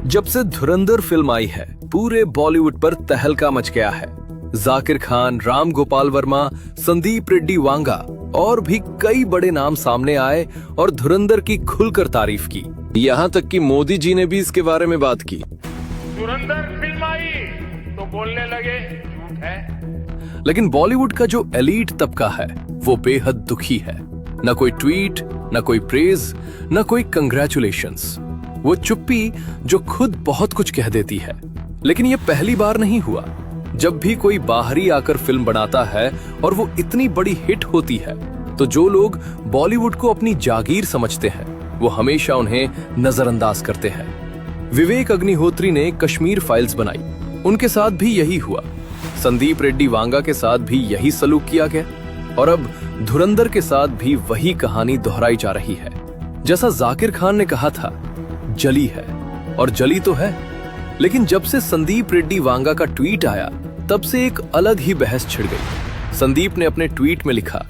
जब से धुरंधर फिल्म आई है, पूरे बॉलीवुड पर तहलका मच गया है। जाकिर खान, राम गोपाल वर्मा, संदीप रेड्डी वांगा और भी कई बड़े नाम सामने आए और धुरंधर की खुलकर तारीफ की। यहाँ तक कि मोदी जी ने भी इसके बारे में बात की। धुरंधर फिल्म आई तो बोलने लगे झूठ है। लेकिन बॉलीवुड का जो एलीट तबका है वो बेहद दुखी है। न कोई ट्वीट, न कोई प्रेज, न कोई कंग्रेचुलेशंस। वो चुप्पी जो खुद बहुत कुछ कह देती है। लेकिन ये पहली बार नहीं हुआ। जब भी कोई बाहरी आकर फिल्म बनाता है और वो इतनी बड़ी हिट होती है, तो जो लोग बॉलीवुड को अपनी जागीर समझते हैं वो हमेशा उन्हें नजरअंदाज करते हैं। विवेक अग्निहोत्री ने कश्मीर फाइल्स बनाई, उनके साथ भी यही हुआ। संदीप रेड्डी वांगा के साथ भी यही सलूक किया गया और अब धुरंधर के साथ भी वही कहानी दोहराई जा रही है। जैसा जाकिर खान ने कहा था, जली है और जली तो है। लेकिन जब से संदीप रेड्डी वांगा का ट्वीट आया, तब से एक अलग ही बहस छिड़ गई। संदीप ने अपने ट्वीट में लिखा,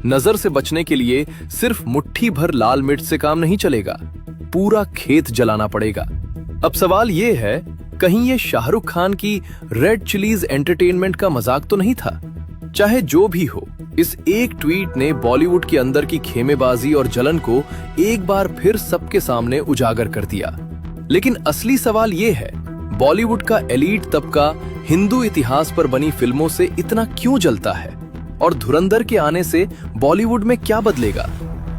नजर से बचने के लिए सिर्फ मुट्ठी भर लाल मिर्च से काम नहीं चलेगा, पूरा खेत जलाना पड़ेगा। अब सवाल ये है, कहीं ये शाहरुख खान की रेड चिलीज एंटरटेनमेंट का मजाक तो नहीं था? चाहे जो भी हो, इस एक ट्वीट ने बॉलीवुड के अंदर की खेमेबाजी और जलन को एक बार फिर सबके सामने उजागर कर दिया। लेकिन असली सवाल ये है, बॉलीवुड का एलीट तबका हिंदू इतिहास पर बनी फिल्मों से इतना क्यों जलता है और धुरंधर के आने से बॉलीवुड में क्या बदलेगा?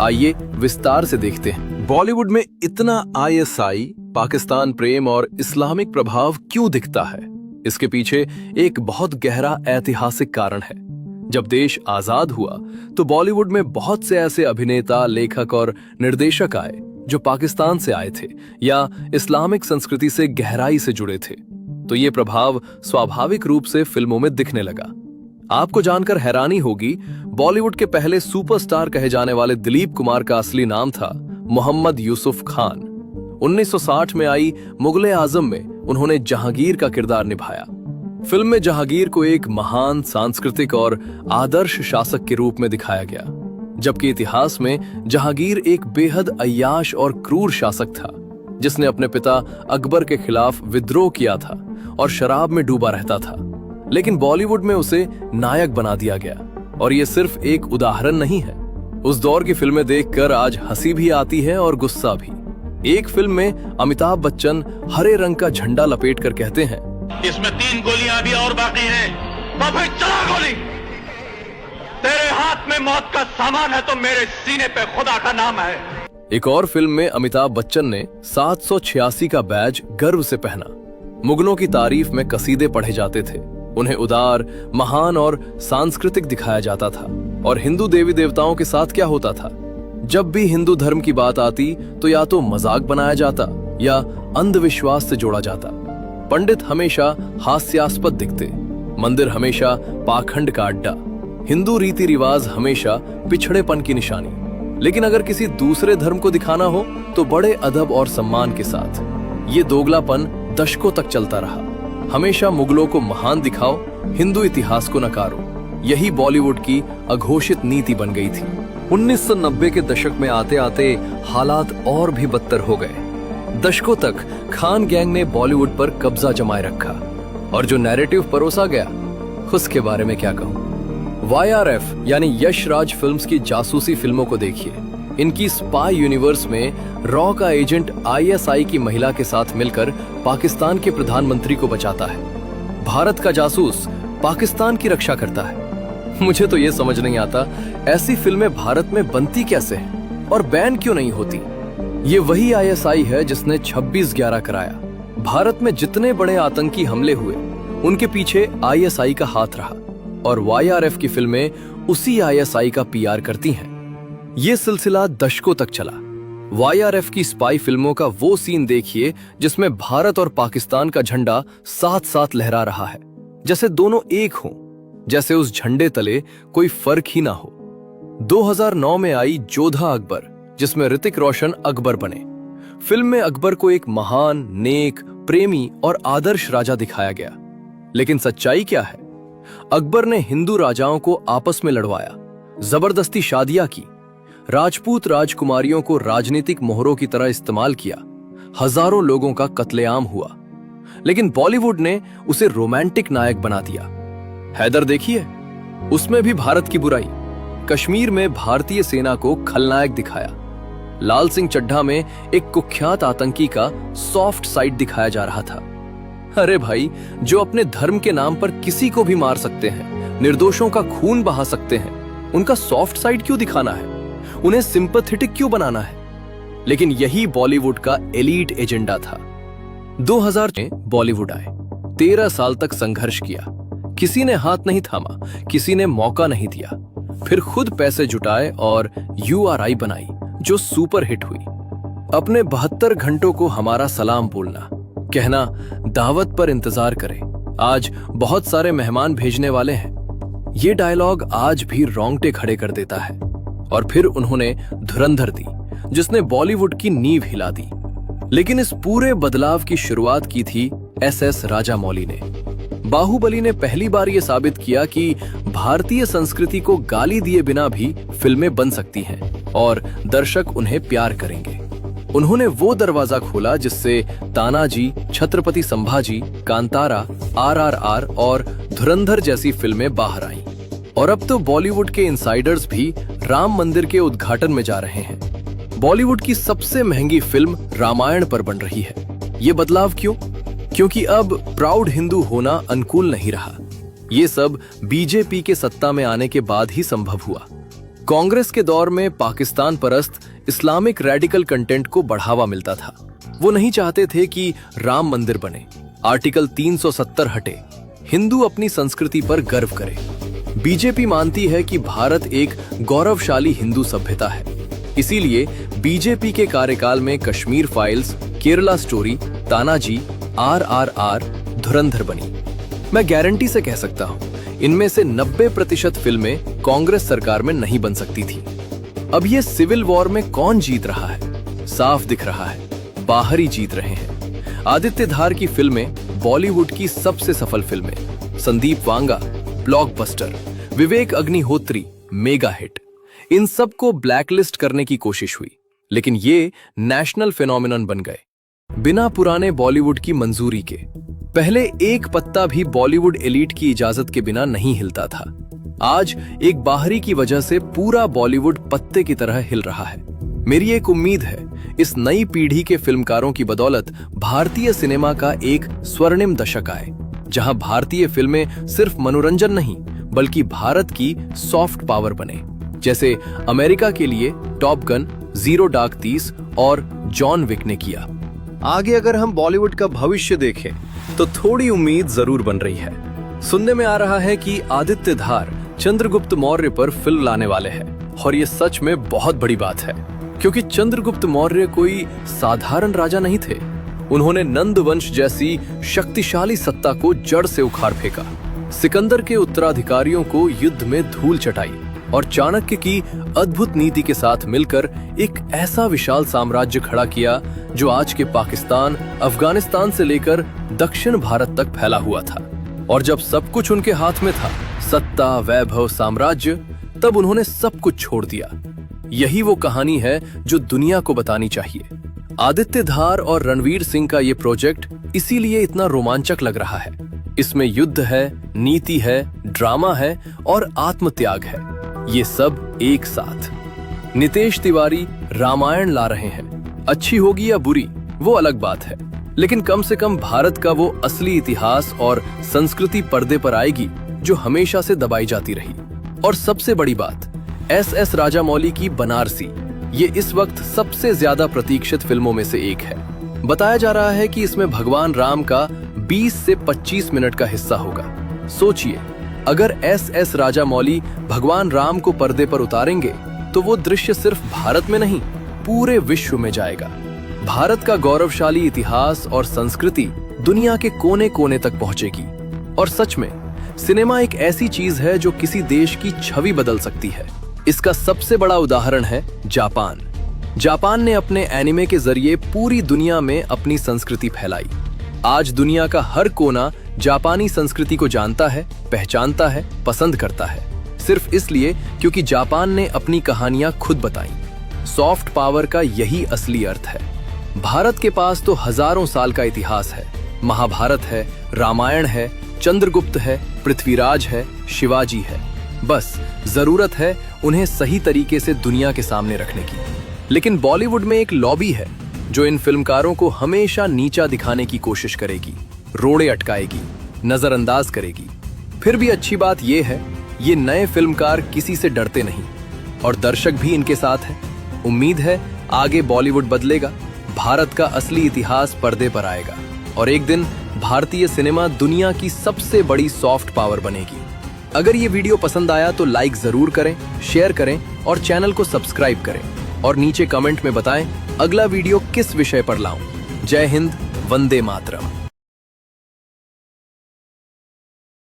आइए विस्तार से देखते हैं। बॉलीवुड में इतना आईएसआई, पाकिस्तान प्रेम और इस्लामिक प्रभाव क्यों दिखता है? इसके पीछे एक बहुत गहरा ऐतिहासिक कारण है। जब देश आजाद हुआ तो बॉलीवुड में बहुत से ऐसे अभिनेता, लेखक और निर्देशक आए जो पाकिस्तान से आए थे या इस्लामिक संस्कृति से गहराई से जुड़े थे। तो ये प्रभाव स्वाभाविक रूप से फिल्मों में दिखने लगा। आपको जानकर हैरानी होगी, बॉलीवुड के पहले सुपरस्टार कहे जाने वाले दिलीप कुमार का असली नाम था मोहम्मद यूसुफ खान। 1960 में आई मुगले आजम में उन्होंने जहांगीर का किरदार निभाया। फिल्म में जहांगीर को एक महान सांस्कृतिक और आदर्श शासक के रूप में दिखाया गया, जबकि इतिहास में जहांगीर एक बेहद अय्याश और क्रूर शासक था, जिसने अपने पिता अकबर के खिलाफ विद्रोह किया था और शराब में डूबा रहता था। लेकिन बॉलीवुड में उसे नायक बना दिया गया। और ये सिर्फ एक उदाहरण नहीं है। उस दौर की फिल्में देखकर आज हंसी भी आती है और गुस्सा भी। एक फिल्म में अमिताभ बच्चन हरे रंग का झंडा लपेट कर कहते हैं, इसमें 3 गोलियां अभी और बाकी हैं, तो भाई चला गोली। तेरे हाथ में मौत का सामान है तो मेरे सीने पे खुदा का नाम है। एक और फिल्म में अमिताभ बच्चन ने 786 का बैज गर्व से पहना। मुगलों की तारीफ में कसीदे पढ़े जाते थे, उन्हें उदार, महान और सांस्कृतिक दिखाया जाता था। और हिंदू देवी देवताओं के साथ क्या होता था? जब भी हिंदू धर्म की बात आती तो या तो मजाक बनाया जाता या अंधविश्वास से जोड़ा जाता। पंडित हमेशा हास्यास्पद दिखते, मंदिर हमेशा पाखंड का अड्डा, हिंदू रीति रिवाज हमेशा पिछड़ेपन की निशानी। लेकिन अगर किसी दूसरे धर्म को दिखाना हो तो बड़े अदब और सम्मान के साथ। ये दोगलापन दशकों तक चलता रहा। हमेशा मुगलों को महान दिखाओ, हिंदू इतिहास को नकारो। यही बॉलीवुड की अघोषित नीति बन गई थी। 1990 के दशक में आते आते हालात और भी बदतर हो गए। दशकों तक खान गैंग ने बॉलीवुड पर कब्जा जमाए रखा और जो नैरेटिव परोसा गया उसके बारे में क्या कहूं। YRF यानी यश राज फिल्म्स की जासूसी फिल्मों को देखिए। इनकी स्पाई यूनिवर्स में रॉ का एजेंट ISI की महिला के साथ मिलकर पाकिस्तान के प्रधानमंत्री को बचाता है। भारत का जासूस पाकिस्तान की रक्षा करता है। मुझे तो ये समझ नहीं आता, ऐसी फिल्में भारत में बनती कैसे हैं और बैन क्यों नहीं होती। ये वही ISI है जिसने 26/11 कराया। भारत में जितने बड़े आतंकी हमले हुए उनके पीछे ISI का हाथ रहा और YRF की फिल्में उसी ISI का PR करती हैं। ये सिलसिला दशकों तक चला। YRF की स्पाई फिल्मों का वो सीन देखिए जिसमें भारत और पाकिस्तान का झंडा साथ साथ लहरा रहा है, जैसे दोनों एक हों, जैसे उस झंडे तले कोई फर्क ही ना हो। 2009 में आई जोधा अकबर, जिसमें ऋतिक रोशन अकबर बने। फिल्म में अकबर को एक महान, नेक, प्रेमी और आदर्श राजा दिखाया गया। लेकिन सच्चाई क्या है? अकबर ने हिंदू राजाओं को आपस में लड़वाया, जबरदस्ती शादियां की, राजपूत राजकुमारियों को राजनीतिक मोहरों की तरह इस्तेमाल किया, हजारों लोगों का कत्लेआम हुआ, लेकिन बॉलीवुड ने उसे रोमांटिक नायक बना दिया। हैदर देखिए, उसमें भी भारत की बुराई। कश्मीर में भारतीय सेना को खलनायक दिखाया। लाल सिंह चड्ढा में एक कुख्यात आतंकी का सॉफ्ट साइड दिखाया जा रहा था। अरे भाई, जो अपने धर्म के नाम पर किसी को भी मार सकते हैं, निर्दोषों का खून बहा सकते हैं, उनका सॉफ्ट साइड क्यों दिखाना है? उन्हें सिंपैथेटिक क्यों बनाना है? लेकिन यही बॉलीवुड का एलीट एजेंडा था। 2000 में बॉलीवुड आए, 13 साल तक संघर्ष किया। किसी ने हाथ नहीं थामा, किसी ने मौका नहीं दिया। फिर खुद पैसे जुटाए और URI बनाई, जो सुपर हिट हुई। अपने 72 घंटों को हमारा सलाम बोलना, कहना दावत पर इंतजार करें, आज बहुत सारे मेहमान भेजने वाले हैं। ये डायलॉग आज भी रोंगटे खड़े कर देता है। और फिर उन्होंने धुरंधर दी, जिसने बॉलीवुड की नींव हिला दी। लेकिन इस पूरे बदलाव की शुरुआत की थी SS राजामौली ने। बाहुबली ने पहली बार यह साबित किया कि भारतीय संस्कृति को गाली दिए बिना भी फिल्में बन सकती हैं और दर्शक उन्हें प्यार करेंगे। उन्होंने वो दरवाजा खोला जिससे तानाजी, छत्रपति संभाजी, कांतारा, RRR और धुरंधर जैसी फिल्में बाहर आईं। और अब तो बॉलीवुड के इनसाइडर्स भी राम मंदिर के उद्घाटन में जा रहे हैं। बॉलीवुड की सबसे महंगी फिल्म रामायण पर बन रही है। ये बदलाव क्यों? क्योंकि अब प्राउड हिंदू होना अनुकूल नहीं रहा। ये सब बीजेपी के सत्ता में आने के बाद ही संभव हुआ। कांग्रेस के दौर में पाकिस्तान परस्त इस्लामिक रेडिकल कंटेंट को बढ़ावा मिलता था। वो नहीं चाहते थे कि राम मंदिर बने, आर्टिकल 370 हटे, हिंदू अपनी संस्कृति पर गर्व करे। बीजेपी मानती है कि भारत एक गौरवशाली हिंदू सभ्यता है। इसीलिए बीजेपी के कार्यकाल में Kashmir files, Kerala story, Tanaji, RRR, धुरंधर बनी। मैं गारंटी से कह सकता हूं, इनमें से 90% फिल्में कांग्रेस सरकार में नहीं बन सकती थी। अब ये सिविल वॉर में कौन जीत रहा है? साफ दिख रहा है, बाहरी जीत रहे हैं। आदित्य धार की फिल्में बॉलीवुड की सबसे सफल फिल्में, Sandeep Vanga blockbuster, Vivek Agnihotri mega hit. इन सब को ब्लैकलिस्ट करने की कोशिश हुई, लेकिन ये नेशनल फिनोमिनन बन गए बिना पुराने बॉलीवुड की मंजूरी के। पहले एक पत्ता भी बॉलीवुड एलीट की इजाजत के बिना नहीं हिलता था। आज एक बाहरी की वजह से पूरा बॉलीवुड पत्ते की तरह हिल रहा है। मेरी एक उम्मीद है, इस नई पीढ़ी के फिल्मकारों की बदौलत भारतीय सिनेमा का एक स्वर्णिम दशक आए, जहां भारतीय फिल्में सिर्फ मनोरंजन नहीं बल्कि भारत की सॉफ्ट पावर बने, जैसे अमेरिका के लिए टॉप गन, जीरो डार्क 30 और जॉन विक ने किया। आगे अगर हम बॉलीवुड का भविष्य देखें तो थोड़ी उम्मीद जरूर बन रही है। सुनने में आ रहा है कि आदित्य धार चंद्रगुप्त मौर्य पर फिल्म लाने वाले हैं, और ये सच में बहुत बड़ी बात है, क्योंकि चंद्रगुप्त मौर्य कोई साधारण राजा नहीं थे। उन्होंने नंद वंश जैसी शक्तिशाली सत्ता को जड़ से उखाड़ फेंका, सिकंदर के उत्तराधिकारियों को युद्ध में धूल चटाई और चाणक्य की अद्भुत नीति के साथ मिलकर एक ऐसा विशाल साम्राज्य खड़ा किया जो आज के पाकिस्तान, अफगानिस्तान से लेकर दक्षिण भारत तक फैला हुआ था। और जब सब कुछ उनके हाथ में था, सत्ता, वैभव, साम्राज्य, तब उन्होंने सब कुछ छोड़ दिया। यही वो कहानी है जो दुनिया को बतानी चाहिए। आदित्य धार और रणवीर सिंह का ये प्रोजेक्ट इसीलिए इतना रोमांचक लग रहा है। इसमें युद्ध है, नीति है, ड्रामा है और आत्मत्याग है, ये सब एक साथ। नितेश तिवारी रामायण ला रहे हैं। अच्छी होगी या बुरी, वो अलग बात है, लेकिन कम से कम भारत का वो असली इतिहास और संस्कृति पर्दे पर आएगी जो हमेशा से दबाई जाती रही। और सबसे बड़ी बात, SS राजामौली की बनारसी, ये इस वक्त सबसे ज्यादा प्रतीक्षित फिल्मों में से एक है। बताया जा रहा है कि इसमें भगवान राम का 20 से 25 मिनट का हिस्सा होगा। सोचिए, अगर SS राजामौली भगवान राम को पर्दे पर उतारेंगे तो वो दृश्य सिर्फ भारत में नहीं, पूरे विश्व में जाएगा। भारत का गौरवशाली इतिहास और संस्कृति दुनिया के कोने कोने तक पहुंचेगी। और सच में सिनेमा एक ऐसी चीज है जो किसी देश की छवि बदल सकती है। इसका सबसे बड़ा उदाहरण है जापान। जापान ने अपने एनिमे के जरिए पूरी दुनिया में अपनी संस्कृति फैलाई। आज दुनिया का हर कोना जापानी संस्कृति को जानता है, पहचानता है, पसंद करता है, सिर्फ इसलिए क्योंकि जापान ने अपनी कहानियां खुद बताई। सॉफ्ट पावर का यही असली अर्थ है। भारत के पास तो हजारों साल का इतिहास है। महाभारत है, रामायण है, चंद्रगुप्त है, पृथ्वीराज है, शिवाजी है। बस जरूरत है उन्हें सही तरीके से दुनिया के सामने रखने की। लेकिन बॉलीवुड में एक लॉबी है जो इन फिल्मकारों को हमेशा नीचा दिखाने की कोशिश करेगी, रोड़े अटकाएगी, नजरअंदाज करेगी। फिर भी अच्छी बात यह है, ये नए फिल्मकार किसी से डरते नहीं और दर्शक भी इनके साथ है। उम्मीद है आगे बॉलीवुड बदलेगा, भारत का असली इतिहास पर्दे पर आएगा और एक दिन भारतीय सिनेमा दुनिया की सबसे बड़ी सॉफ्ट पावर बनेगी। अगर ये वीडियो पसंद आया तो लाइक जरूर करें, शेयर करें और चैनल को सब्सक्राइब करें और नीचे कमेंट में बताएं अगला वीडियो किस विषय पर लाऊं। जय हिंद, वंदे मातरम।